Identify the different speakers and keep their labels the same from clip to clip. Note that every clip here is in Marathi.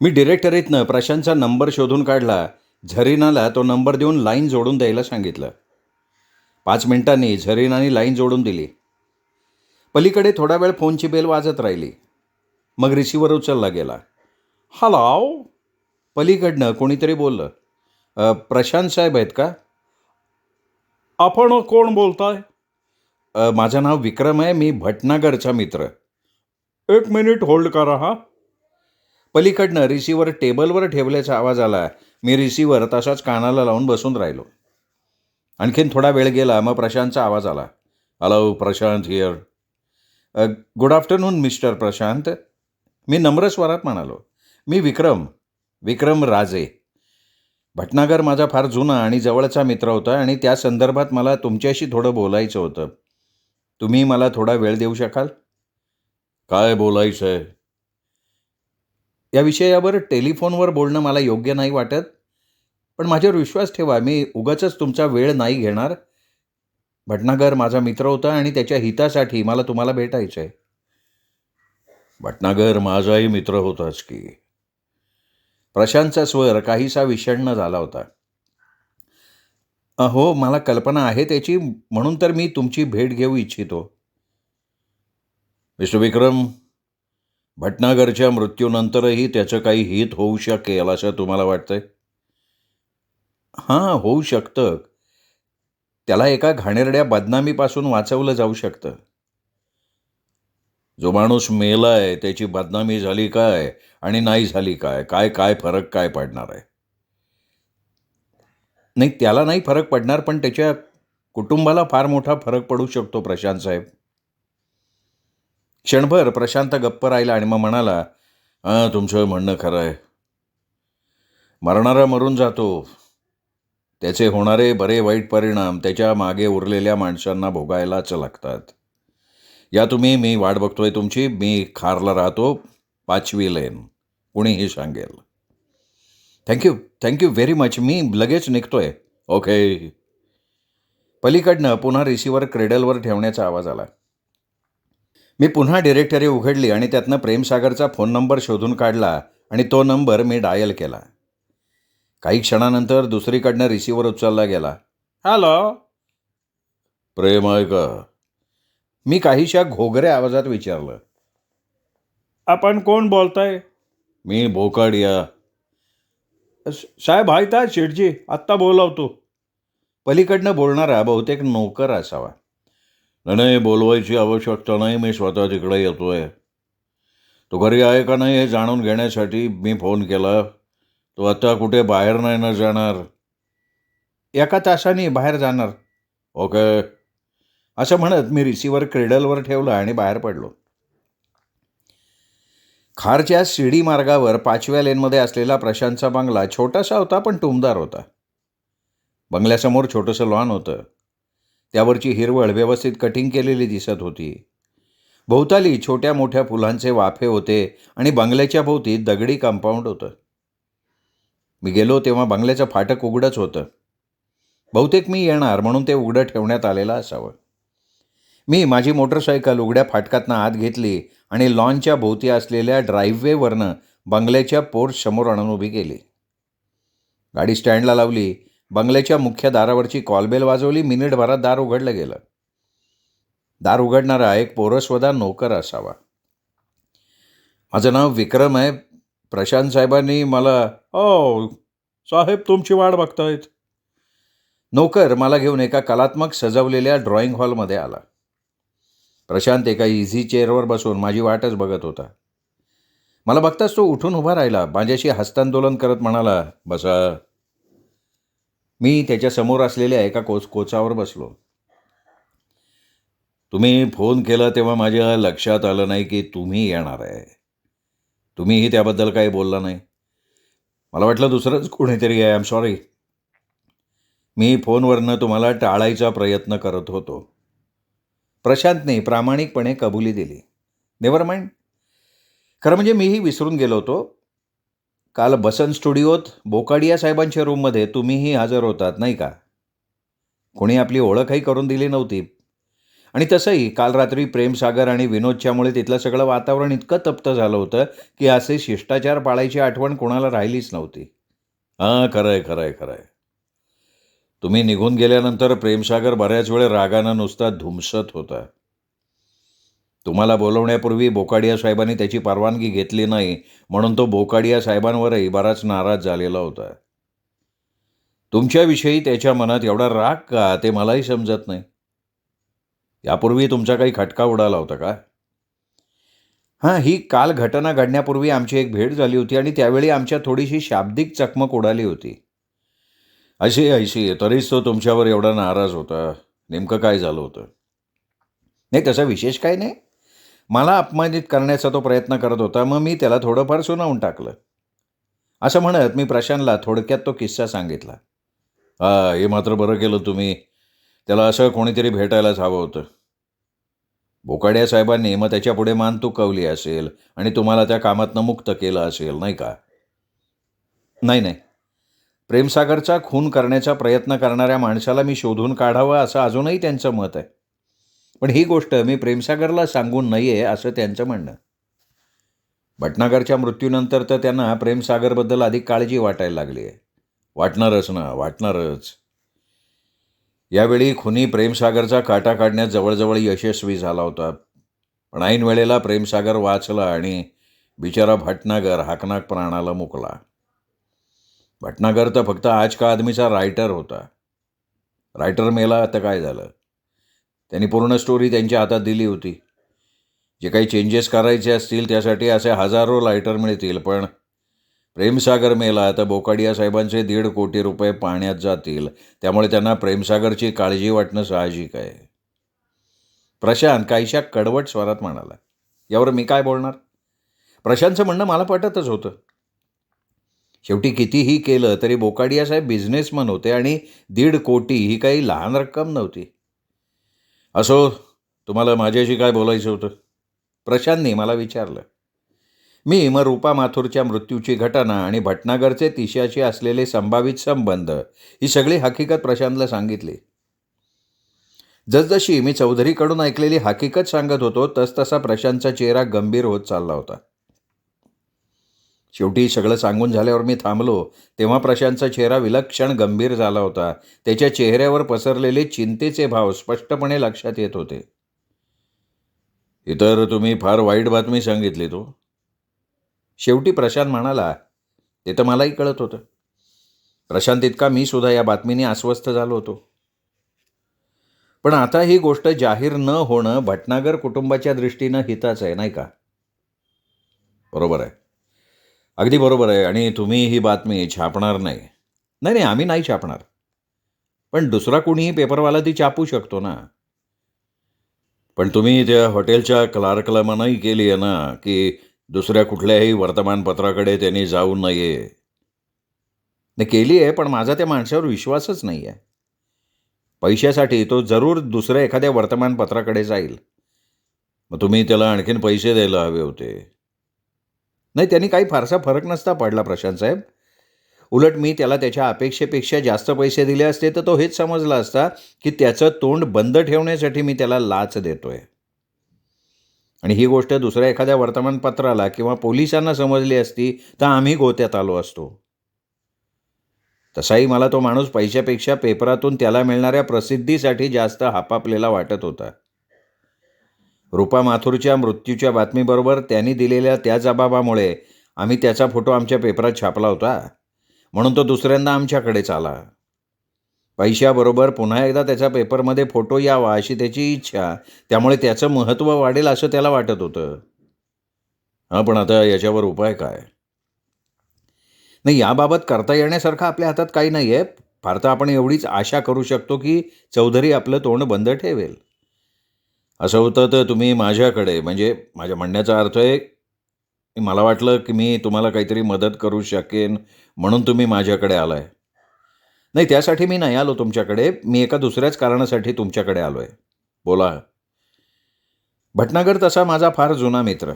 Speaker 1: मी डिरेक्टरीतनं प्रशांतचा नंबर शोधून काढला. झरीनाला तो नंबर देऊन लाईन जोडून द्यायला सांगितलं. 5 मिनिटांनी झरीनाने लाईन जोडून दिली. पलीकडे थोडा वेळ फोनची बेल वाजत राहिली. मग रिसिव्हर उचलला गेला. हॅलो. पलीकडनं कोणीतरी बोललं. प्रशांत साहेब आहेत का? आपण कोण बोलताय? माझं नाव विक्रम आहे. मी भटनागरचा मित्र. एक मिनिट होल्ड करा हा. पलीकडनं रिसिव्हर टेबलवर ठेवल्याचा आवाज आला. मी रिसिव्हर तसाच कानाला लावून बसून राहिलो. आणखीन थोडा वेळ गेला. मग प्रशांतचा आवाज आला. Hello, Prashant here. Good afternoon mister Prashant. मी नम्र स्वरात म्हणालो. मी विक्रम राजे. भटनागर माझा फार जुना आणि जवळचा मित्र होता आणि त्या संदर्भात मला तुमच्याशी थोडं बोलायचं होतं. तुम्ही मला थोडा वेळ देऊ शकाल? काय बोलायचं आहे? या विषयावर टेलिफोनवर बोलणं मला योग्य नाही वाटत, पण माझ्यावर विश्वास ठेवा, मी उगाचच तुमचा वेळ नाही घेणार. भटनागर माझा मित्र होता आणि त्याच्या हितासाठी मला तुम्हाला भेटायचं आहे. भटनागर माझाही मित्र होताच की. प्रशांतचा स्वर काहीसा विषण्ण झाला होता. हो, मला कल्पना आहे त्याची, म्हणून तर मी तुमची भेट घेऊ इच्छितो. मिस्टर विक्रम, भटनागरच्या मृत्यूनंतरही त्याचं काही हित होऊ शकेल असं तुम्हाला वाटतंय? हां, होऊ शकतं. त्याला एका घाणेरड्या बदनामीपासून वाचवलं जाऊ शकतं. जो माणूस मेलाय त्याची बदनामी झाली काय आणि नाही झाली काय, काय फरक काय पडणार आहे? नाही, त्याला नाही फरक पडणार, पण त्याच्या कुटुंबाला फार मोठा फरक पडू शकतो प्रशांत साहेब. क्षणभर प्रशांत गप्प राहिला आणि मग म्हणाला, हां, तुमचं म्हणणं खरं आहे. मरणारा मरून जातो. त्याचे होणारे बरे वाईट परिणाम त्याच्या मागे उरलेल्या माणसांना भोगायलाच लागतात. या तुम्ही, मी वाट बघतोय तुमची. मी खारला राहतो, 5वी लेन. कुणीही सांगेल. Thank you very much. मी लगेच निघतोय. ओके. पलीकडनं पुन्हा रिसिव्हर क्रेडलवर ठेवण्याचा आवाज आला. मी पुन्हा डिरेक्टरी उघडली आणि त्यातनं प्रेमसागरचा फोन नंबर शोधून काढला आणि तो नंबर मी डायल केला. काही क्षणानंतर दुसरीकडनं रिसिव्हर उचलला गेला. हॅलो. प्रेम आहे का? मी काहीशा घोगऱ्या आवाजात विचारलं. आपण कोण बोलताय? मी बोकाडिया. साहेब आहेत शेठजी, आत्ता बोलावतो. पलीकडनं बोलणारा बहुतेक नोकर असावा. नाही, बोलवायची आवश्यकता नाही, मी स्वतः तिकडे येतोय. तो घरी आहे का नाही हे जाणून घेण्यासाठी मी फोन केला. तो आता कुठे बाहेर नाही ना जाणार? 1 तासाने बाहेर जाणार. ओके. असं म्हणत मी रिसिव्हर क्रेडलवर ठेवला आणि बाहेर पडलो. खारच्या शिडी मार्गावर 5व्या लेनमध्ये असलेला प्रशांतचा बंगला छोटासा होता, पण टुमदार होता. बंगल्यासमोर छोटंसं लॉन होतं. त्यावरची हिरवळ व्यवस्थित कटिंग केलेली दिसत होती. भोवताली छोट्या मोठ्या फुलांचे वाफे होते आणि बंगल्याच्या भोवती दगडी कंपाऊंड होतं. मी गेलो तेव्हा बंगल्याचं फाटक उघडंच होतं. बहुतेक मी येणार म्हणून ते उघडं ठेवण्यात आलेलं असावं. मी माझी मोटरसायकल उघड्या फाटकातनं आत घेतली आणि लॉनच्या भोवती असलेल्या ड्राईव्हवेवरनं बंगल्याच्या पोर्च समोर आणून उभी केली. गाडी स्टँडला लावली. बंगल्याच्या मुख्य दारावरची कॉलबेल वाजवली. मिनिटभरात दार उघडलं गेलं. दार उघडणारा एक पोरसवदा नोकर असावा. माझं नाव विक्रम आहे. प्रशांत साहेबांनी मला. साहेब तुमची वाट बघतायत. नोकर मला घेऊन एका कलात्मक सजवलेल्या ड्रॉइंग हॉलमध्ये आला. प्रशांत एका इझी चेअरवर बसून माझी वाटच बघत होता. मला बघताच तो उठून उभा राहिला. माझ्याशी हस्तांदोलन करत म्हणाला, बसा. मी त्याच्यासमोर असलेल्या एका कोचावर बसलो. तुम्ही फोन केला तेव्हा माझ्या लक्षात आलं नाही की तुम्ही येणार आहे. तुम्हीही त्याबद्दल काही बोलला नाही. मला वाटलं दुसरंच कोणीतरी आहे. I am sorry. मी फोनवरनं तुम्हाला टाळायचा प्रयत्न करत होतो. प्रशांतने प्रामाणिकपणे कबुली दिली. Never mind. खरं म्हणजे मीही विसरून गेलो होतो. काल बसंत स्टुडिओत बोकाडिया साहेबांच्या रूममध्ये तुम्हीही हजर होतात नाही का? कोणी आपली ओळखही करून दिली नव्हती. आणि तसंही काल रात्री प्रेमसागर आणि विनोदच्यामुळे तिथलं सगळं वातावरण इतकं तप्त झालं होतं की असे शिष्टाचार पाळायची आठवण कोणाला राहिलीच नव्हती. हां, खरंय, खरंय, खरंय. तुम्ही निघून गेल्यानंतर प्रेमसागर बऱ्याच वेळ रागानं नुसता धुमसत होता. तुम्हाला बोलवण्यापूर्वी बोकाडिया साहेबांनी त्याची परवानगी घेतली नाही, म्हणून तो बोकाडिया साहेबांवरही बराच नाराज झालेला होता. तुमच्याविषयी त्याच्या मनात एवढा राग का, ते मलाही समजत नाही. यापूर्वी तुमचा काही खटका उडाला होता का? हां, ही काल घटना घडण्यापूर्वी आमची एक भेट झाली होती आणि त्यावेळी आमच्यात थोडीशी शाब्दिक चकमक उडाली होती. अशी तरीच तो तुमच्यावर एवढा नाराज होता. नेमकं काय झालं होतं? नाही, तसं विशेष काही नाही. मला अपमानित करण्याचा तो प्रयत्न करत होता, मग मी त्याला थोडंफार सुनावून टाकलं. असं म्हणत मी प्रशांतला थोडक्यात तो किस्सा सांगितला. हां, हे मात्र बरं केलं तुम्ही. त्याला असं कोणीतरी भेटायलाच हवं होतं. बोकाडिया साहेबांनी मग त्याच्यापुढे मान तुकवली असेल आणि तुम्हाला त्या कामातनं मुक्त केलं असेल, नाही का? नाही, नाही. प्रेमसागरचा खून करण्याचा प्रयत्न करणाऱ्या माणसाला मी शोधून काढावं असं अजूनही त्यांचं मत आहे. पण ही गोष्ट मी प्रेमसागरला सांगू नये असं त्यांचं म्हणणं. भटनागरच्या मृत्यूनंतर तर त्यांना प्रेमसागरबद्दल अधिक काळजी वाटायला लागली आहे. वाटणारच ना, वाटणारच. यावेळी खुनी प्रेमसागरचा काटा काढण्यात जवळजवळ यशस्वी झाला होता. पण ऐन वेळेला प्रेमसागर वाचला आणि बिचारा भटनागर हाकनाक प्राणाला मुकला. भटनागर तर फक्त आज का आदमीचा रायटर होता. रायटर मेला, आता काय झालं? त्यांनी पूर्ण स्टोरी त्यांच्या हातात दिली होती. जे काही चेंजेस करायचे असतील त्यासाठी असे हजारो रायटर मिळतील, पण प्रेमसागर मेला तर बोकाडिया साहेबांचे 1.5 कोटी रुपये पाण्यात जातील. त्यामुळे त्यांना प्रेमसागरची काळजी वाटणं साहजिक आहे. प्रशांत काहीशा कडवट स्वरात म्हणाला. यावर मी काय बोलणार? प्रशांतचं म्हणणं मला पटतच होतं. शेवटी कितीही केलं तरी बोकाडिया साहेब बिझनेसमन होते आणि 1.5 कोटी ही काही लहान रक्कम नव्हती. असो, तुम्हाला माझ्याशी काय बोलायचं होतं? प्रशांतने मला विचारलं. मी मग रूपा माथुरच्या मृत्यूची घटना आणि भटनागरचे तिशाशी असलेले संभावित संबंध ही सगळी हकीकत प्रशांतला सांगितली. जसजशी मी चौधरीकडून ऐकलेली हकीकत सांगत होतो तसतसा प्रशांतचा चेहरा गंभीर होत चालला होता. शेवटी सगळं सांगून झाल्यावर मी थांबलो तेव्हा प्रशांतचा चेहरा विलक्षण गंभीर झाला होता. त्याच्या चेहऱ्यावर पसरलेले चिंतेचे भाव स्पष्टपणे लक्षात येत होते. इतर तुम्ही फार वाईट बातमी सांगितली तो. शेवटी प्रशांत म्हणाला. ते तर मलाही कळत होतं. प्रशांत इतका मी सुद्धा या बातमीने अस्वस्थ झालो होतो. पण आता ही गोष्ट जाहीर न होणं भटनागर कुटुंबाच्या दृष्टीनं हिताचं आहे, नाही का? बरोबर आहे. अगदी बरोबर आहे. आणि तुम्ही ही बातमी छापणार नाही. नाही नाही, आम्ही नाही छापणार. पण दुसरा कोणीही पेपरवाला ती छापू शकतो ना. पण तुम्ही त्या हॉटेलच्या क्लार्कला मनाई केली आहे ना, की दुसऱ्या कुठल्याही वर्तमानपत्राकडे त्यांनी जाऊ नये. नाही, केली आहे, पण माझा त्या माणसावर विश्वासच नाही आहे. पैशासाठी तो जरूर दुसऱ्या एखाद्या वर्तमानपत्राकडे जाईल. मग तुम्ही त्याला आणखीन पैसे द्यायला हवे होते. नाही, त्यांनी काही फारसा फरक नसता पडला प्रशांत साहेब. उलट मी त्याला त्याच्या अपेक्षेपेक्षा जास्त पैसे दिले असते तर तो हेच समजला असता की त्याचं तोंड बंद ठेवण्यासाठी मी त्याला लाच देतोय. आणि ही गोष्ट दुसऱ्या एखाद्या वर्तमानपत्राला किंवा पोलिसांना समजली असती तर आम्ही गोत्यात आलो असतो. तसाही मला तो माणूस पैशापेक्षा पेपरातून त्याला मिळणाऱ्या प्रसिद्धीसाठी जास्त हापापलेला वाटत होता. रूपा माथुरच्या मृत्यूच्या बातमीबरोबर त्यांनी दिलेल्या त्या जबाबामुळे आम्ही त्याचा फोटो आमच्या पेपरात छापला होता. म्हणून तो दुसऱ्यांदा आमच्याकडेच आला. पैशाबरोबर पुन्हा एकदा त्याच्या पेपरमध्ये फोटो यावा अशी त्याची इच्छा. त्यामुळे त्याचं महत्त्व वाढेल असं त्याला वाटत होतं. हां, पण आता याच्यावर उपाय काय? नाही, याबाबत करता येण्यासारखं आपल्या हातात काही नाही आहे. फार तर आपण एवढीच आशा करू शकतो की चौधरी आपलं तोंड बंद ठेवेल. असं होतं तर तुम्ही माझ्याकडे, म्हणजे माझ्या म्हणण्याचा अर्थ आहे की मला वाटलं की मी तुम्हाला काहीतरी मदत करू शकेन म्हणून तुम्ही माझ्याकडे आलाय. नाही, त्यासाठी मी नाही आलो तुमच्याकडे. मी एका दुसऱ्याच कारणासाठी तुमच्याकडे आलो आहे. बोला. भटनागर तसा माझा फार जुना मित्र.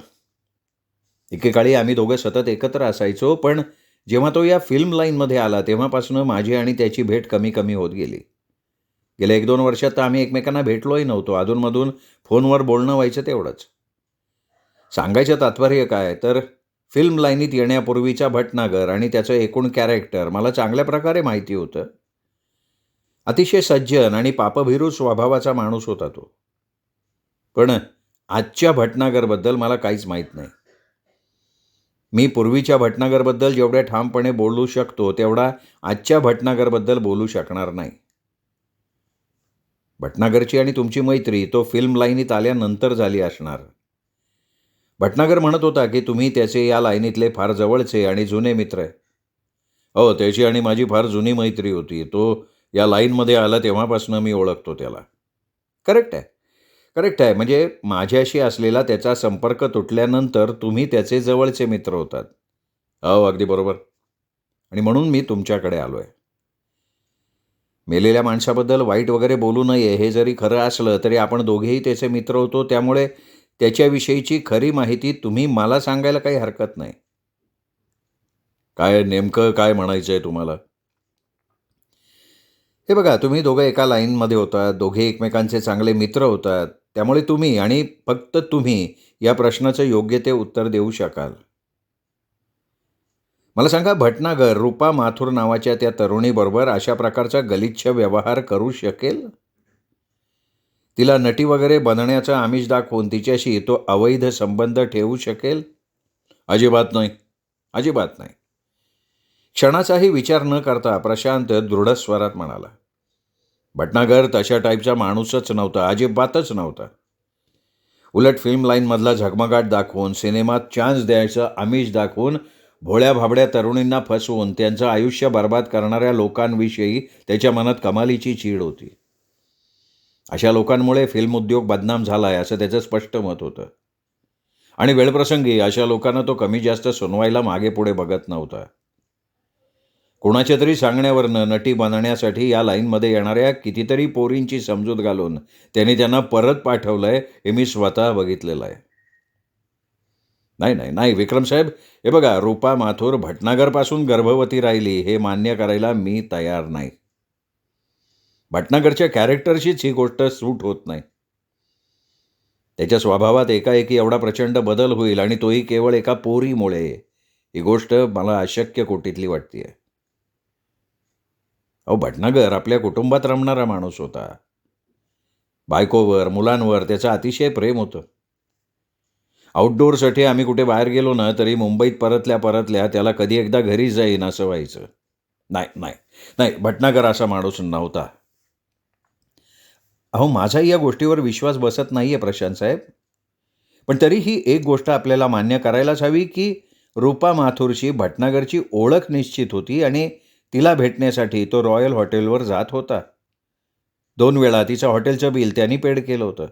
Speaker 1: एकेकाळी आम्ही दोघं सतत एकत्र असायचो, पण जेव्हा तो या फिल्म लाईनमध्ये आला तेव्हापासून माझी आणि त्याची भेट कमी कमी होत गेली. गेल्या 1-2 वर्षात तर आम्ही एकमेकांना भेटलोही नव्हतो. अधूनमधून फोनवर बोलणं व्हायचं तेवढंच. सांगायचं तात्पर्य काय, तर फिल्म लाईनीत येण्यापूर्वीचा भटनागर आणि त्याचं एकूण कॅरेक्टर मला चांगल्या प्रकारे माहिती होतं. अतिशय सज्जन आणि पापभीरू स्वभावाचा माणूस होता तो. पण आजच्या भटनागरबद्दल मला काहीच माहीत नाही. मी पूर्वीच्या भटनागरबद्दल जेवढ्या ठामपणे बोलू शकतो, तेवढा आजच्या भटनागरबद्दल बोलू शकणार नाही. भटनागरची आणि तुमची मैत्री तो फिल्म लाईनीत आल्यानंतर झाली असणार. भटनागर म्हणत होता, की तुम्ही त्याचे या लाईनीतले फार जवळचे आणि जुने मित्र आहे. हो, त्याची आणि माझी फार जुनी मैत्री होती. तो या लाईनमध्ये आला तेव्हापासून मी ओळखतो त्याला. करेक्ट आहे. करेक्ट आहे. म्हणजे माझ्याशी असलेला त्याचा संपर्क तुटल्यानंतर तुम्ही त्याचे जवळचे मित्र होतात. हो, अगदी बरोबर. आणि म्हणून मी तुमच्याकडे आलो आहे. मेलेल्या माणसाबद्दल वाईट वगैरे बोलू नये हे जरी खरं असलं तरी आपण दोघेही त्याचे मित्र होतो, त्यामुळे त्याच्याविषयीची खरी माहिती तुम्ही मला सांगायला काही हरकत नाही. काय नेमकं काय म्हणायचं आहे तुम्हाला? हे बघा, तुम्ही दोघं एका लाईनमध्ये होतात, दोघे एकमेकांचे चांगले मित्र होतात. त्यामुळे तुम्ही आणि फक्त तुम्ही या प्रश्नाचं योग्य ते उत्तर देऊ शकाल. मला सांगा, भटनागर रूपा माथुर नावाच्या त्या तरुणीबरोबर अशा प्रकारचा गलिच्छ व्यवहार करू शकेल? तिला नटी वगैरे बनण्याचं आमिष दाखवून तिच्याशी तो अवैध संबंध ठेवू शकेल? अजिबात नाही. अजिबात नाही. क्षणाचाही विचार न करता प्रशांत दृढ स्वरात म्हणाला. भटनागर तशा टाईपचा माणूसच नव्हता, अजिबातच नव्हता. उलट फिल्म लाईनमधला झगमगाट दाखवून, सिनेमात चान्स द्यायचं आमिष दाखवून, भोळ्या भाबड्या तरुणींना फसवून त्यांचं आयुष्य बर्बाद करणाऱ्या लोकांविषयी त्याच्या मनात कमालीची चीड होती. अशा लोकांमुळे फिल्म उद्योग बदनाम झाला आहे असं त्याचं स्पष्ट मत होतं. आणि वेळप्रसंगी अशा लोकांना तो कमी जास्त सुनवायला मागे पुढे बघत नव्हता. कोणाच्या तरी सांगण्यावरनं नटी बनण्यासाठी या लाईनमध्ये येणाऱ्या कितीतरी पोरींची समजूत घालून त्याने त्यांना परत पाठवलंय, हे मी स्वतः बघितलेलं आहे. नाही विक्रमसाहेब, हे बघा, रूपा माथुर भटनागरपासून गर्भवती राहिली हे मान्य करायला मी तयार नाही. भटनागरच्या कॅरेक्टरशीच ही गोष्ट सूट होत नाही. त्याच्या स्वभावात एकाएकी एवढा प्रचंड बदल होईल आणि तोही केवळ एका पोरीमुळे, ही गोष्ट मला अशक्य कोटीतली वाटतेय. अहो, भटनागर आपल्या कुटुंबात रमणारा माणूस होता. बायकोवर, मुलांवर त्याचं अतिशय प्रेम होतं. आउटडोअरसाठी आम्ही कुठे बाहेर गेलो ना, तरी मुंबईत परतल्या त्याला कधी एकदा घरी जाईन असं व्हायचं. नाही, भटनागर असा माणूस नव्हता. अहो, माझाही या गोष्टीवर विश्वास बसत नाहीये प्रशांत साहेब. पण तरीही एक गोष्ट आपल्याला मान्य करायलाच हवी, की रूपा माथुरशी भटनागरची ओळख निश्चित होती आणि तिला भेटण्यासाठी तो रॉयल हॉटेलवर जात होता. 2 वेळा तिचं हॉटेलचं बिल त्यांनी पेड केलं होतं.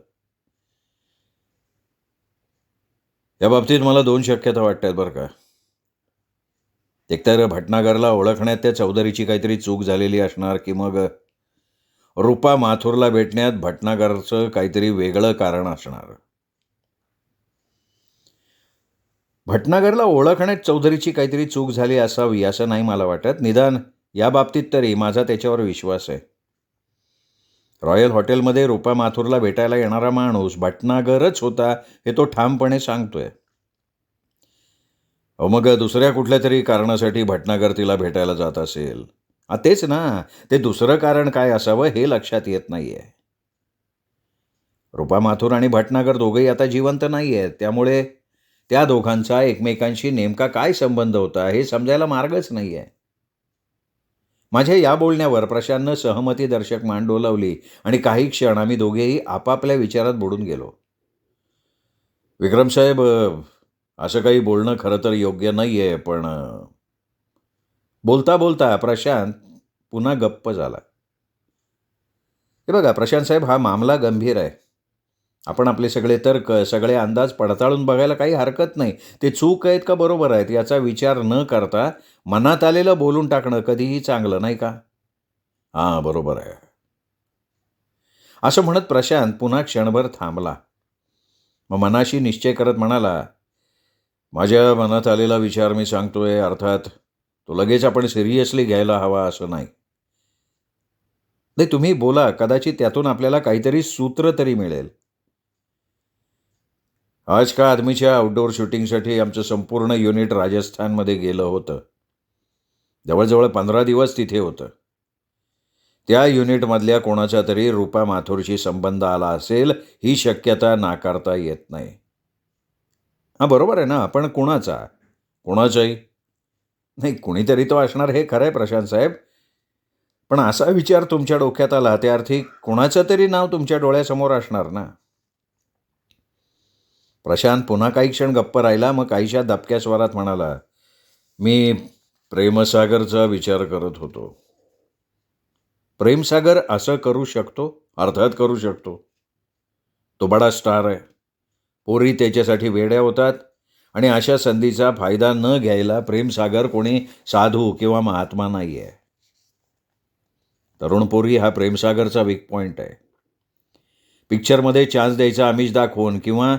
Speaker 1: या बाबतीत मला 2 शक्यता वाटतात बरं का. एकतर भटनागरला ओळखण्यात त्या चौधरीची काहीतरी चूक झालेली असणार, की मग रूपा माथुरला भेटण्यात भटनागरचं काहीतरी वेगळं कारण असणार. भटनागरला ओळखण्यात चौधरीची काहीतरी चूक झाली असावी असं नाही मला वाटत. निदान या बाबतीत तरी माझा त्याच्यावर विश्वास आहे. रॉयल हॉटेलमध्ये रूपा माथुरला भेटायला येणारा माणूस भटनागरच होता हे तो ठामपणे सांगतोय. मग दुसऱ्या कुठल्या तरी कारणासाठी भटनागर तिला भेटायला जात असेल. तेच ना, ते दुसरं कारण काय असावं हे लक्षात येत नाहीये. रूपा माथुर आणि भटनागर दोघेही आता जिवंत नाही आहेत, त्यामुळे त्या दोघांचा एकमेकांशी नेमका काय संबंध होता हे समजायला मार्गच नाही आहे. माझ्या या बोलण्यावर प्रशांतनं सहमतीदर्शक मान डोलावली आणि काही क्षण आम्ही दोघेही आपापल्या विचारात बुडून गेलो. विक्रमसाहेब, असं काही बोलणं खरं तर योग्य नाही आहे, पण बोलता प्रशांत पुन्हा गप्प झाला. हे बघा प्रशांत साहेब, हा मामला गंभीर आहे. आपण आपले सगळे तर्क, सगळे अंदाज पडताळून बघायला काही हरकत नाही. ते चूक आहेत का बरोबर आहेत याचा विचार न करता मनात आलेलं बोलून टाकणं कधीही चांगलं, नाही का? हां, बरोबर आहे. असं म्हणत प्रशांत पुन्हा क्षणभर थांबला. मग मनाशी निश्चय करत म्हणाला, माझ्या मनात आलेला विचार मी सांगतोय. अर्थात तो लगेच आपण सिरियसली घ्यायला हवा असं नाही. नाही, तुम्ही बोला. कदाचित त्यातून आपल्याला काहीतरी सूत्र तरी मिळेल. आज का आदमीच्या आउटडोअर शूटिंगसाठी आमचं संपूर्ण युनिट राजस्थानमध्ये गेलं होतं. जवळजवळ 15 दिवस तिथे होतं. त्या युनिटमधल्या कोणाचा तरी रूपा माथुरशी संबंध आला असेल, ही शक्यता नाकारता येत नाही. हां, बरोबर आहे ना. पण कुणाचा? कुणाचाही? नाही, कुणीतरी तो असणार हे खरं आहे प्रशांत साहेब. पण असा विचार तुमच्या डोक्यात आला त्या अर्थी कुणाचं तरी नाव तुमच्या डोळ्यासमोर असणार ना. प्रशांत पुन्हा काही क्षण गप्प राहिला. मग काहीशा दबक्या स्वरात म्हणाला, मी प्रेमसागरचा विचार करत होतो. प्रेमसागर असं करू शकतो? अर्थात करू शकतो. तो बडा स्टार आहे. पोरी त्याच्यासाठी वेड्या होतात आणि अशा संधीचा फायदा न घ्यायला प्रेमसागर कोणी साधू किंवा महात्मा नाही आहे. तरुण पोरी हा प्रेमसागरचा वीक पॉईंट आहे. पिक्चरमध्ये चान्स द्यायचा आमिष दाखवून किंवा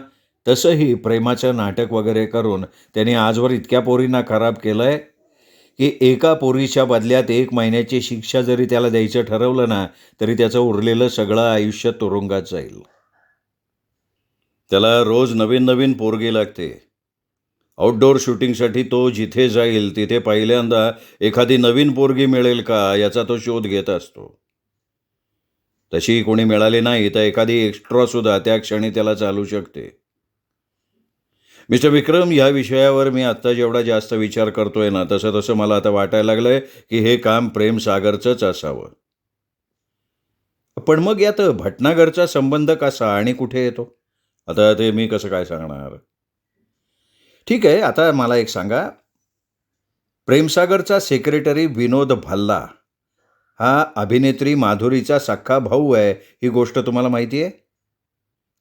Speaker 1: तसंही प्रेमाचं नाटक वगैरे करून त्याने आजवर इतक्या पोरींना खराब केलं आहे की एका पोरीच्या बदल्यात 1 महिन्याची शिक्षा जरी त्याला द्यायचं ठरवलं ना, तरी त्याचं उरलेलं सगळं आयुष्य तुरुंगात जाईल. त्याला रोज नवीन नवीन पोरगी लागते. आउटडोअर शूटिंगसाठी तो जिथे जाईल तिथे पहिल्यांदा एखादी नवीन पोरगी मिळेल का याचा तो शोध घेत असतो. तशी कोणी मिळाली नाही तर एखादी एक्स्ट्रासुद्धा त्या क्षणी त्याला चालू शकते. मिस्टर विक्रम, या विषयावर मी आत्ता जेवढा जास्त विचार करतोय ना, तसं तसं मला आता वाटायला लागलंय की हे काम प्रेमसागरचंच असावं. पण मग यात भटनागरचा संबंध कसा आणि कुठे येतो? आता ते मी कसं काय सांगणार? ठीक आहे, आता मला एक सांगा. प्रेमसागरचा सेक्रेटरी विनोद भल्ला हा अभिनेत्री माधुरीचा सख्खा भाऊ आहे, ही गोष्ट तुम्हाला माहिती आहे?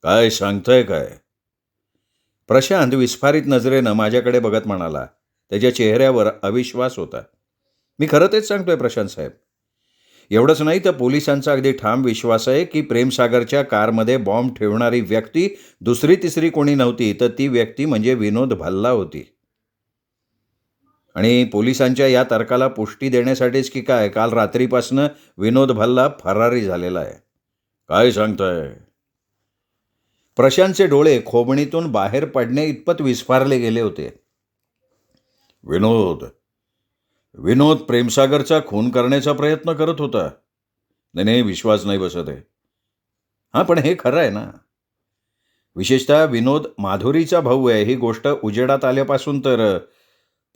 Speaker 1: काय सांगताय काय? प्रशांत विस्फारित नजरेनं माझ्याकडे बघत म्हणाला. त्याच्या चेहऱ्यावर अविश्वास होता. मी खरं तेच सांगतोय प्रशांत साहेब. एवढंच नाही तर पोलिसांचा अगदी ठाम विश्वास आहे की प्रेमसागरच्या कारमध्ये बॉम्ब ठेवणारी व्यक्ती दुसरी तिसरी कोणी नव्हती, तर ती व्यक्ती म्हणजे विनोद भल्ला होती. आणि पोलिसांच्या या तर्काला पुष्टी देण्यासाठीच की काय, काल रात्रीपासनं विनोद भल्ला फरारी झालेला आहे. काय सांगताय? प्रशांतचे डोळे खोबणीतून बाहेर पडणे इतपत विस्फारले गेले होते. विनोद विनोद प्रेमसागरचा खून करण्याचा प्रयत्न करत होता? नाही नाही, विश्वास नाही बसत आहे. हां, पण हे खरं आहे ना. विशेषतः विनोद माधुरीचा भाऊ आहे ही गोष्ट उजेडात आल्यापासून तर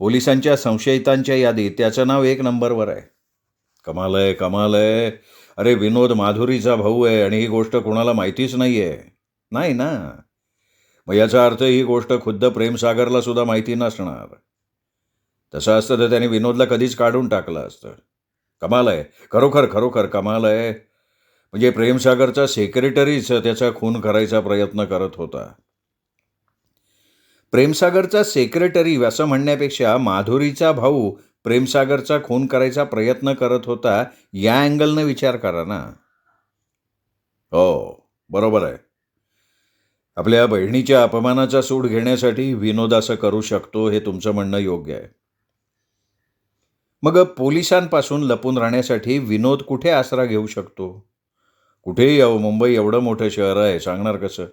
Speaker 1: पोलिसांच्या संशयितांच्या यादीत त्याचं नाव 1 नंबरवर आहे. कमाल आहे, कमाल आहे. अरे, विनोद माधुरीचा भाऊ आहे आणि ही गोष्ट कोणाला माहितीच नाही आहे. नाही ना. मग याचा अर्थ ही गोष्ट खुद्द प्रेमसागरला सुद्धा माहिती नसणार. तसं असतं तर त्याने विनोदला कधीच काढून टाकलं असतं. कमाल आहे, खरोखर खरोखर कमाल आहे. म्हणजे प्रेमसागरचा सेक्रेटरीच त्याचा खून करायचा प्रयत्न करत होता. प्रेमसागरचा सेक्रेटरी असं म्हणण्यापेक्षा माधुरीचा भाऊ प्रेमसागरचा खून करायचा प्रयत्न करत होता या अँगलनं विचार करा ना. हो, बरोबर आहे. आपल्या बहिणीच्या अपमानाचा सूड घेण्यासाठी विनोद असं करू शकतो हे तुमचं म्हणणं योग्य आहे. मग पोलिसांपासून लपून राहण्यासाठी विनोद कुठे आसरा घेऊ शकतो? कुठेही यावं, मुंबई एवढं मोठं शहर आहे, सांगणार कसं?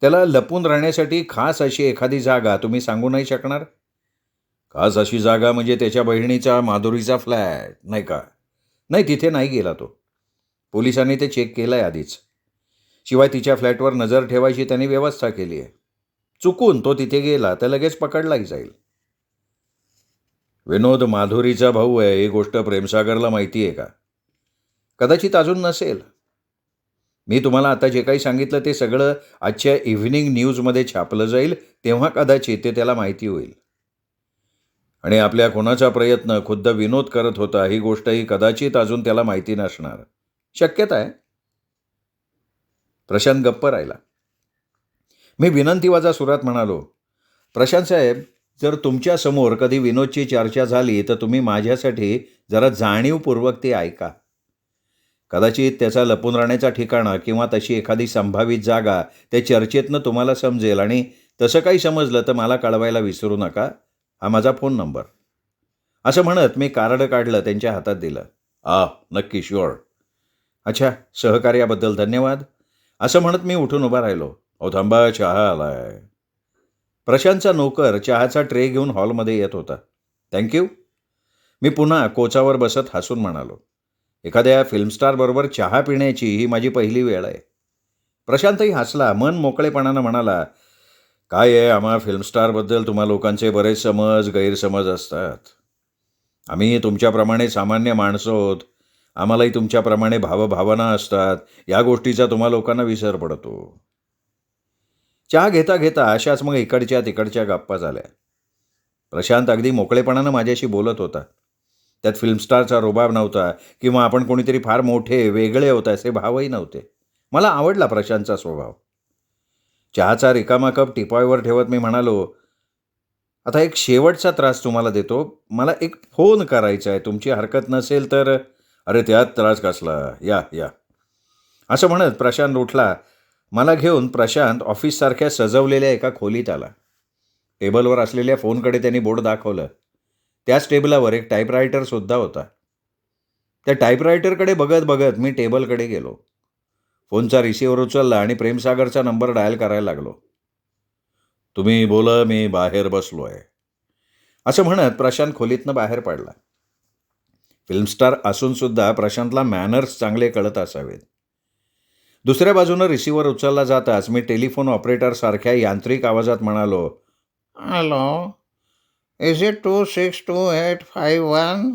Speaker 1: त्याला लपून राहण्यासाठी खास अशी एखादी जागा तुम्ही सांगू नाही शकणार? खास अशी जागा म्हणजे त्याच्या बहिणीचा माधुरीचा फ्लॅट, नाही का? नाही, तिथे नाही गेला तो. पोलिसांनी ते चेक केलं आहे आधीच. शिवाय तिच्या फ्लॅटवर नजर ठेवायची त्यांनी व्यवस्था केली आहे. चुकून तो तिथे गेला तर लगेच पकडलाही जाईल. विनोद माधुरीचा भाऊ आहे ही गोष्ट प्रेमसागरला माहिती आहे का? कदाचित अजून नसेल. मी तुम्हाला आता जे काही सांगितलं ते सगळं आजच्या इव्हिनिंग न्यूजमध्ये छापलं जाईल, तेव्हा कदाचित ते त्याला माहिती होईल. आणि आपल्या खुनाचा प्रयत्न खुद्द विनोद करत होता ही गोष्टही कदाचित अजून त्याला माहिती नसणार. शक्यता आहे. प्रशांत गप्प राहिला. मी विनंतीवाजा सुरात म्हणालो, प्रशांत साहेब, जर तुमच्यासमोर कधी विनोदची चर्चा झाली तर तुम्ही माझ्यासाठी जरा जाणीवपूर्वक ते ऐका. कदाचित त्याचा लपून राहण्याचा ठिकाणा किंवा तशी एखादी संभावित जागा त्या चर्चेतनं तुम्हाला समजेल आणि तसं काही समजलं तर मला कळवायला विसरू नका. हा माझा फोन नंबर. असं म्हणत मी कार्ड काढलं त्यांच्या हातात दिलं. नक्की, शुअर. अच्छा, सहकार्याबद्दल धन्यवाद, असं म्हणत मी उठून उभा राहिलो. अहो थांबा, चहा आलाय. प्रशांतचा नोकर चहाचा ट्रे घेऊन हॉलमध्ये येत होता. थँक्यू. मी पुन्हा कोचावर बसत हसून म्हणालो. एखाद्या फिल्मस्टारबरोबर चहा पिण्याची ही माझी पहिली वेळ आहे. प्रशांतही हसला. मन मोकळेपणानं म्हणाला, काय आहे, आम्हा फिल्मस्टारबद्दल तुम्हा लोकांचे बरेच समज गैरसमज असतात. आम्ही तुमच्याप्रमाणे सामान्य माणसं आहोत. आम्हालाही तुमच्याप्रमाणे भावभावना असतात. या गोष्टीचा तुम्हा लोकांना विसर पडतो. चहा घेता घेता अशाच मग इकडच्या तिकडच्या गप्पा झाल्या. प्रशांत अगदी मोकळेपणानं माझ्याशी बोलत होता. त्यात फिल्मस्टारचा रुबाब नव्हता किंवा आपण कोणीतरी फार मोठे वेगळे होत असे भावही नव्हते. मला आवडला प्रशांतचा स्वभाव. चहाचा रिकामा कप टिपॉयवर ठेवत मी म्हणालो, आता एक शेवटचा त्रास तुम्हाला देतो. मला एक फोन करायचा आहे. तुमची हरकत नसेल तर. अरे त्यात त्रास कसला, या या, असं म्हणत प्रशांत उठला. मला घेऊन प्रशांत ऑफिससारख्या सजवलेल्या एका खोलीत आला. टेबलवर असलेल्या फोनकडे त्यांनी बोर्ड दाखवलं. त्याच टेबलावर एक टाईपरायटरसुद्धा होता. त्या टाईपरायटरकडे बघत बघत मी टेबलकडे गेलो. फोनचा रिसिव्हर उचलला आणि प्रेमसागरचा नंबर डायल करायला लागलो. तुम्ही बोला, मी बाहेर बसलो आहे, असं म्हणत प्रशांत खोलीतनं बाहेर पडला. फिल्मस्टार असूनसुद्धा प्रशांतला मॅनर्स चांगले कळत असावेत. दुसऱ्या बाजूनं रिसिव्हर उचलला जाताच मी टेलिफोन ऑपरेटरसारख्या यांत्रिक आवाजात म्हणालो, hello, is it 262851?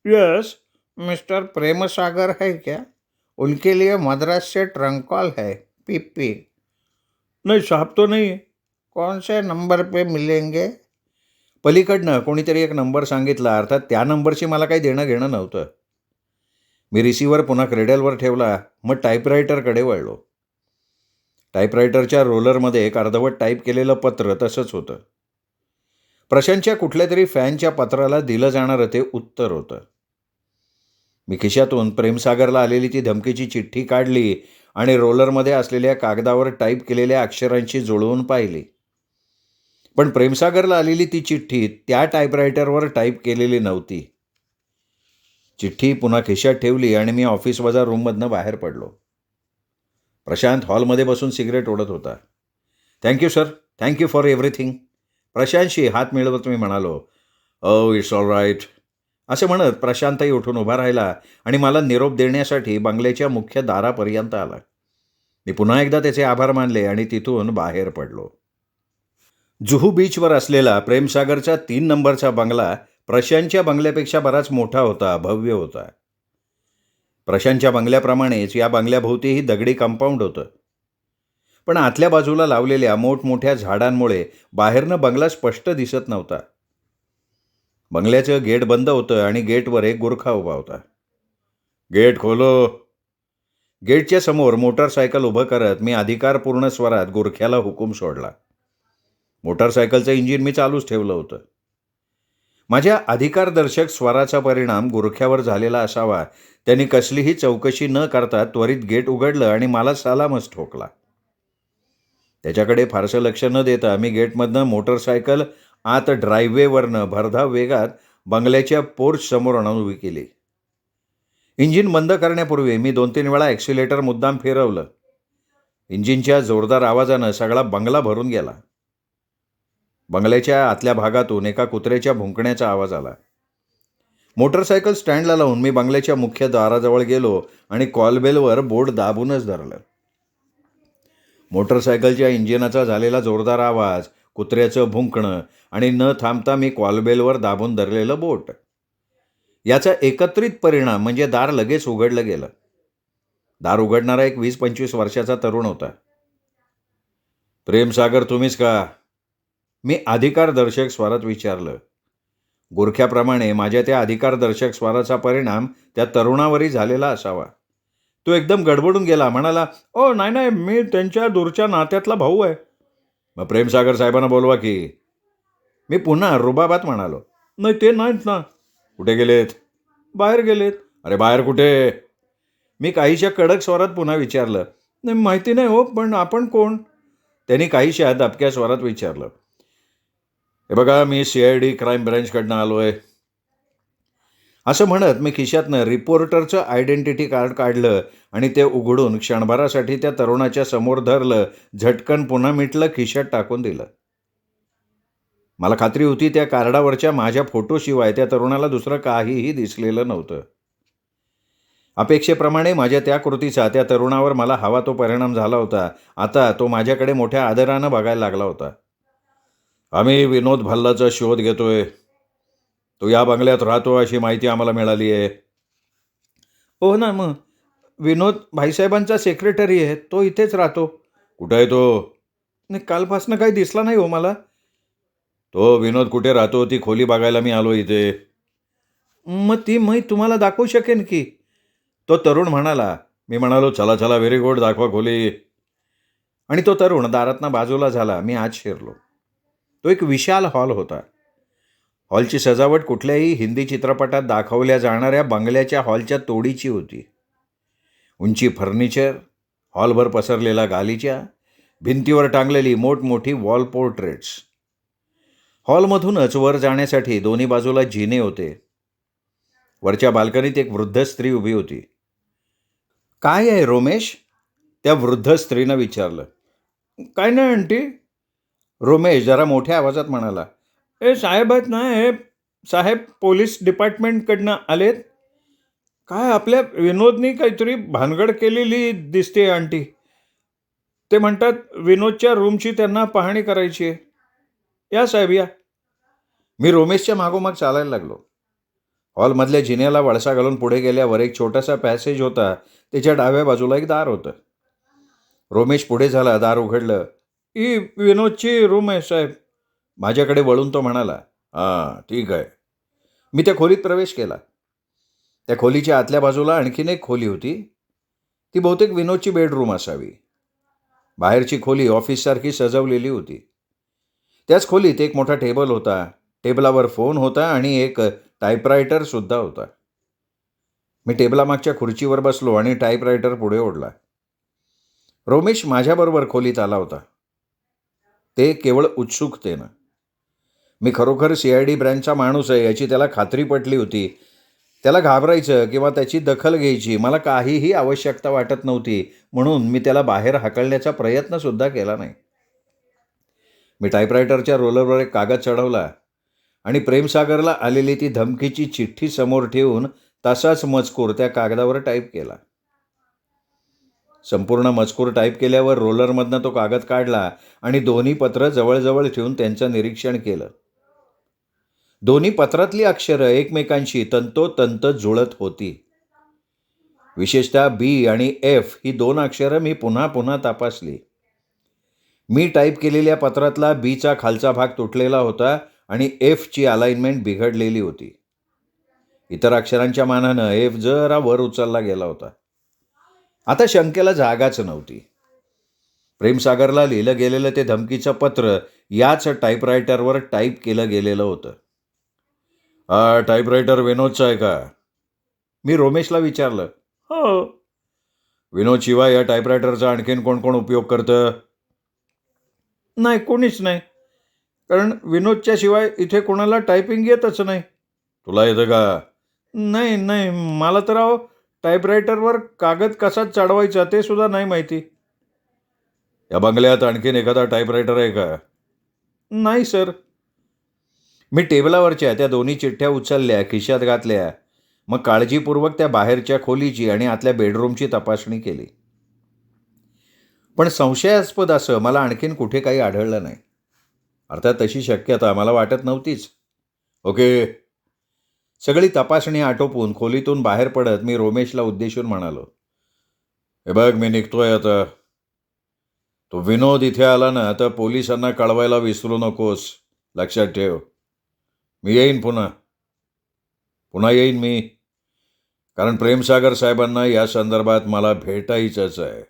Speaker 1: Yes, mister Premsagar है क्या? उनके लिए मद्रास से ट्रंक कॉल है, पीपी. नहीं, साहब तो नहीं. कौन से नंबर पे मिलेंगे? पलीकडनं कोणीतरी एक नंबर सांगितला. अर्थात त्या नंबरशी मला काही देणं घेणं नव्हतं. मी रिसिव्हर पुन्हा क्रेडलवर ठेवला. मग टाईपरायटरकडे वळलो. टाईपरायटरच्या रोलरमध्ये एक अर्धवट टाईप केलेलं पत्र तसंच होतं. प्रशांतच्या कुठल्या तरी फॅनच्या पत्राला दिलं जाणारं ते उत्तर होतं. मी खिशातून प्रेमसागरला आलेली ती धमकीची चिठ्ठी काढली आणि रोलरमध्ये असलेल्या कागदावर टाईप केलेल्या अक्षरांशी जुळवून पाहिली. पण प्रेमसागरला आलेली ती चिठ्ठी त्या टाईपरायटरवर टाईप केलेली नव्हती. चिठ्ठी पुन्हा खिशात ठेवली आणि मी ऑफिस वजा रूममधनं बाहेर पडलो. प्रशांत हॉलमध्ये बसून सिगरेट ओढत होता. Thank you sir, thank you for everything. प्रशांतशी हात मिळवत मी म्हणालो, ओ इट्स ऑल राईट, असं म्हणत प्रशांतही उठून उभा राहिला आणि मला निरोप देण्यासाठी बंगल्याच्या मुख्य दारापर्यंत आला. मी पुन्हा एकदा त्याचे आभार मानले आणि तिथून बाहेर पडलो. जुहू बीचवर असलेला प्रेमसागरचा 3 नंबरचा बंगला प्रशांतच्या बंगल्यापेक्षा बराच मोठा होता, भव्य होता. प्रशांतच्या बंगल्याप्रमाणेच या बंगल्याभोवतीही दगडी कंपाऊंड होतं. पण आतल्या बाजूला लावलेल्या मोठमोठ्या झाडांमुळे बाहेरनं बंगला स्पष्ट दिसत नव्हता. बंगल्याचं गेट बंद होतं आणि गेटवर एक गुरखा उभा होता. गेट खोलो. गेटच्या समोर मोटारसायकल उभं करत मी अधिकारपूर्ण स्वरात गुरख्याला हुकूम सोडला. मोटारसायकलचं इंजिन मी चालूच ठेवलं होतं. माझ्या अधिकारदर्शक स्वराचा परिणाम गुरख्यावर झालेला असावा. त्यांनी कसलीही चौकशी न करता त्वरित गेट उघडलं आणि मला सलामच ठोकला. त्याच्याकडे फारसं लक्ष न देता मी गेटमधनं मोटारसायकल आत ड्राईव्हवेवरनं भरधाव वेगात बंगल्याच्या पोर्च समोर आणून उभी केली. इंजिन बंद करण्यापूर्वी मी 2-3 वेळा ॲक्सिलेटर मुद्दाम फिरवलं. इंजिनच्या जोरदार आवाजानं सगळा बंगला भरून गेला. बंगल्याच्या आतल्या भागातून एका कुत्र्याच्या भुंकण्याचा आवाज आला. मोटारसायकल स्टँडला लावून मी बंगल्याच्या मुख्य दाराजवळ गेलो आणि कॉलबेलवर बोर्ड दाबूनच धरलं. मोटारसायकलच्या इंजिनाचा झालेला जोरदार आवाज, कुत्र्याचं भुंकणं आणि न थांबता मी कॉलबेलवर दाबून धरलेलं बोट, याचा एकत्रित परिणाम म्हणजे दार लगेच उघडलं गेलं. दार उघडणारा एक 20-25 वर्षाचा तरुण होता. प्रेमसागर तुम्हीच का? मी अधिकारदर्शक स्वरात विचारलं. गुरख्याप्रमाणे माझ्या त्या अधिकारदर्शक स्वराचा परिणाम त्या तरुणावरही झालेला असावा. तो एकदम गडबडून गेला. म्हणाला, ओ नाही नाही, मी त्यांच्या दूरच्या नात्यातला भाऊ आहे. मग प्रेमसागर साहेबांना बोलवा की. मी पुन्हा रुबाबात म्हणालो. नाही, ते नाहीत ना. कुठे गेलेत? बाहेर गेलेत. अरे बाहेर कुठे? मी काहीशा कडक स्वरात पुन्हा विचारलं. नाही, माहिती नाही हो, पण आपण कोण? त्यांनी काहीशा दबक्या स्वरात विचारलं. हे बघा, मी CID क्राईम ब्रँचकडनं आलो आहे. असं म्हणत मी खिशातनं रिपोर्टरचं आयडेंटिटी कार्ड काढलं आणि ते उघडून क्षणभरासाठी त्या तरुणाच्या समोर धरलं, झटकन पुन्हा मिटलं, खिशात टाकून दिलं. मला खात्री होती त्या कार्डावरच्या माझ्या फोटोशिवाय त्या तरुणाला दुसरं काहीही दिसलेलं नव्हतं. अपेक्षेप्रमाणे माझ्या त्या कृतीचा त्या तरुणावर मला हवा तो परिणाम झाला होता. आता तो माझ्याकडे मोठ्या आदरानं बघायला लागला होता. आम्ही विनोद भल्लाचा शोध घेतोय. तो या बंगल्यात राहतो अशी माहिती आम्हाला मिळाली आहे. हो ना, मग विनोद भाईसाहेबांचा सेक्रेटरी आहे. तो इथेच राहतो. कुठं आहे तो? नाही, कालपासनं काही दिसला नाही हो मला. तो विनोद कुठे राहतो ती खोली बघायला मी आलो इथे. मग ती मी तुम्हाला दाखवू शकेन की. तो तरुण म्हणाला. मी म्हणालो, चला चला, व्हेरी गुड, दाखवा खोली. आणि तो तरुण दारातनं बाजूला झाला. मी आत शिरलो. तो एक विशाल हॉल होता. हॉलची सजावट कुठल्याही हिंदी चित्रपटात दाखवल्या जाणाऱ्या बंगल्याच्या हॉलच्या तोडीची होती. उंची फर्निचर, हॉलभर पसरलेला गालिचा, भिंतीवर टांगलेली मोठमोठी वॉल पोर्ट्रेट्स. हॉलमधूनच वर जाण्यासाठी दोन्ही बाजूला जिने होते. वरच्या बाल्कनीत एक वृद्ध स्त्री उभी होती. काय आहे रोमेश? त्या वृद्ध स्त्रीनं विचारलं. काय नाही आंटी. रोमेश जरा मोठ्या आवाजात म्हणाला. साहेब आहेत ना, हे साहेब पोलीस डिपार्टमेंटकडनं आलेत. काय आपल्या विनोदनी काहीतरी भानगड केलेली दिसते आंटी. ते म्हणतात विनोदच्या रूमची त्यांना पाहणी करायची आहे. या साहेब या. मी रोमेशच्या मागोमाग चालायला लागलो. हॉलमधल्या जिन्याला वळसा घालून पुढे गेल्यावर एक छोटासा पॅसेज होता. त्याच्या डाव्या बाजूला एक दार होतं. रोमेश पुढे झाला. दार उघडलं. ही विनोदची रूम आहे साहेब. माझ्याकडे वळून तो म्हणाला. हां, ठीक आहे. मी त्या खोलीत प्रवेश केला. त्या खोलीच्या आतल्या बाजूला आणखीन एक खोली होती. ती बहुतेक विनोदची बेडरूम असावी. बाहेरची खोली ऑफिससारखी सजवलेली होती. त्याच खोलीत एक मोठा टेबल होता. टेबलावर फोन होता आणि एक टाईपरायटरसुद्धा होता. मी टेबलामागच्या खुर्चीवर बसलो आणि टाईपरायटर पुढे ओढला. रोमेश माझ्याबरोबर खोलीत आला होता. ते केवळ उत्सुकतेनं. मी खरोखर CID ब्रँचचा माणूस आहे याची त्याला खात्री पटली होती. त्याला घाबरायचं किंवा त्याची दखल घ्यायची मला काहीही आवश्यकता वाटत नव्हती, म्हणून मी त्याला बाहेर हाकलण्याचा प्रयत्नसुद्धा केला नाही. मी टाईपरायटरच्या रोलरवर एक कागद चढवला आणि प्रेमसागरला आलेली ती धमकीची चिठ्ठी समोर ठेवून तसाच मजकूर त्या कागदावर टाईप केला. संपूर्ण मजकूर टाईप केल्यावर रोलरमधनं तो कागद काढला आणि दोन्ही पत्र जवळजवळ ठेवून त्यांचं निरीक्षण केलं. दोन्ही पत्रातली अक्षरं एकमेकांशी तंतोतंत जुळत होती. विशेषतः B आणि F ही दोन अक्षरं मी पुन्हा पुन्हा तपासली. मी टाईप केलेल्या पत्रातला Bचा खालचा भाग तुटलेला होता आणि Fची अलाइनमेंट बिघडलेली होती. इतर अक्षरांच्या मानानं F जरा वर उचलला गेला होता. आता शंकेला जागाच नव्हती. प्रेमसागरला लिहिलं गेलेलं ते धमकीचं पत्र याच टाईपरायटरवर टाईप केलं गेलेलं होतं. हा टाईपरायटर विनोदचा आहे का? मी रोमेशला विचारलं. हो. विनोदशिवाय या टाईपरायटरचा आणखीन कोण कोण उपयोग करतं? नाही, कोणीच नाही. कारण विनोदच्या शिवाय इथे कोणाला टायपिंग येतच नाही. तुला येतं का? नाही नाही, मला तर अहो टाईपरायटरवर कागद कसा चढवायचा ते सुद्धा नाही माहिती. या बंगल्यात आणखीन एखादा टाईपरायटर आहे का? नाही सर. मी टेबलावरच्या त्या दोन्ही चिठ्ठ्या उचलल्या, खिशात घातल्या. मग काळजीपूर्वक त्या बाहेरच्या खोलीची आणि आतल्या बेडरूमची तपासणी केली. पण संशयास्पद असं मला आणखीन कुठे काही आढळलं नाही. अर्थात तशी शक्यता मला वाटत नव्हतीच. ओके. सगळी तपासणी आटोपून खोलीतून बाहेर पडत मी रोमेशला उद्देशून म्हणालो. हे बघ, मी निघतोय आता. तो विनोद इथे आला ना तर पोलिसांना कळवायला विसरू नकोस. लक्षात ठेव. मी येईन पुन्हा येईन मी. कारण प्रेमसागर साहेबांना या संदर्भात मला भेटायचंच आहे.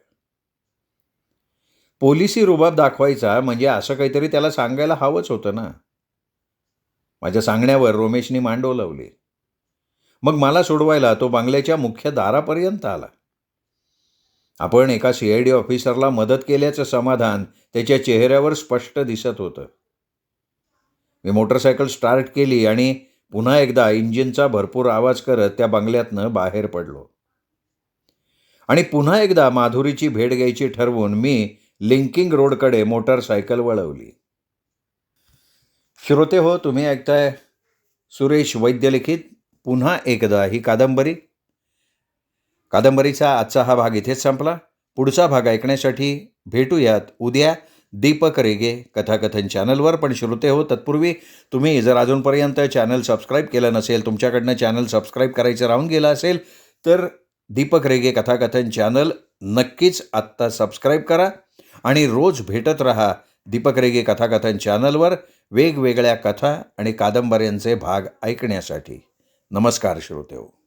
Speaker 1: पोलिसी रुबाब दाखवायचा म्हणजे असं काहीतरी त्याला सांगायला हवंच होतं ना. माझ्या सांगण्यावर रोमेशनी मान डोलावली. मग मला सोडवायला तो बंगल्याच्या मुख्य दारापर्यंत आला. आपण एका CID ऑफिसरला मदत केल्याचं समाधान त्याच्या चेहऱ्यावर स्पष्ट दिसत होतं. मी मोटरसायकल स्टार्ट केली आणि पुन्हा एकदा इंजिनचा भरपूर आवाज करत त्या बंगल्यातनं बाहेर पडलो आणि पुन्हा एकदा माधुरीची भेट घ्यायची ठरवून मी लिंकिंग रोडकडे मोटारसायकल वळवली. श्रोते हो, तुम्ही ऐकताय सुरेश वैद्य लिखित पुन्हा एकदा ही कादंबरी. कादंबरीचा आजचा हा भाग इथेच संपला. पुढचा भाग ऐकण्यासाठी भेटूयात उद्या दीपक रेगे कथाकथन चॅनलवर. पण श्रोते हो, तत्पूर्वी तुम्ही जर अजूनपर्यंत चॅनल सबस्क्राईब केलं नसेल, तुमच्याकडनं चॅनल सबस्क्राईब करायचं राहून गेलं असेल, तर दीपक रेगे कथाकथन चॅनल नक्कीच आत्ता सबस्क्राईब करा आणि रोज भेटत रहा दीपक रेगे कथाकथन चॅनलवर वेगवेगळ्या कथा आणि कादंबऱ्यांचे भाग ऐकण्यासाठी. नमस्कार श्रोते हो.